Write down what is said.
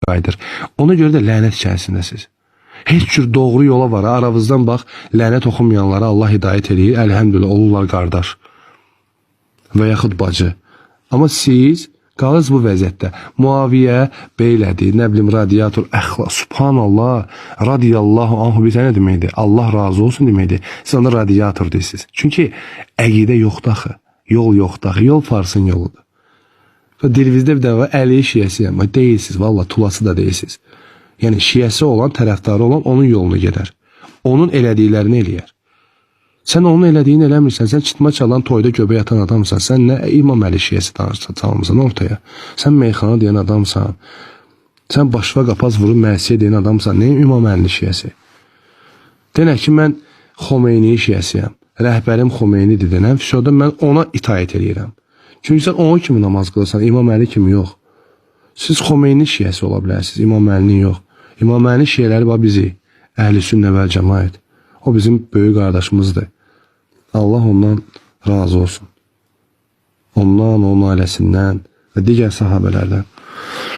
qayıdır. Ona görə də lənət içərisindəsiz. Heç cür doğru yola var. Aranızdan bax, lənət oxumayanlara Allah hidayət edir. Əlhəmdülillah, olurlar qardaş və yaxud bacı. Amma siz qalırız bu vəziyyətdə. Muaviyə beylədi, nə bilim, radiator, əxla, subhanallah, radiyallahu anhu bizə nə deməkdir? Allah razı olsun deməkdir. Siz ona radiator deyirsiniz. Çünki əqidə yoxdur axı. Yol yoxdur axı. Yol Farsın yoludur. Dilimizdə bir də var, Əli şiyəsiyəm. Deyilsiniz, valla tulası da deyilsiniz. Yəni şiyəsi olan, tərəfdarı olan onun yolunu gedər. Onun elədiklərini eləyər. Sən onun elədiyini eləmirsən, sən çitma çalan, toyda göbək atan adamsan, sən nə İmam Əli şiyəsi çalmısan ortaya. Sən meyxana deyən adamsan, sən başva qapaz vurub məsiyə deyən adamsan, nə İmam Əli şiyəsi? Denək ki, mən Xomeyni şiyəsiyəm, rəhbərim Xomeynidir denəm, fişoda mən ona itaət edirəm. Çünki sən onun kimi namaz qılırsan, İmam Əli kimi yox. Siz Xomeyni şiyəsi ola bilərsiniz, İmam Əlini yox. İmam Əli şiyələri var bizi, Əhl-i Sünnə vəl Cəmaət. O bizim böyük qardaşımızdır. Allah ondan razı olsun. Ondan, onun ailəsindən və digər sahabələrdən.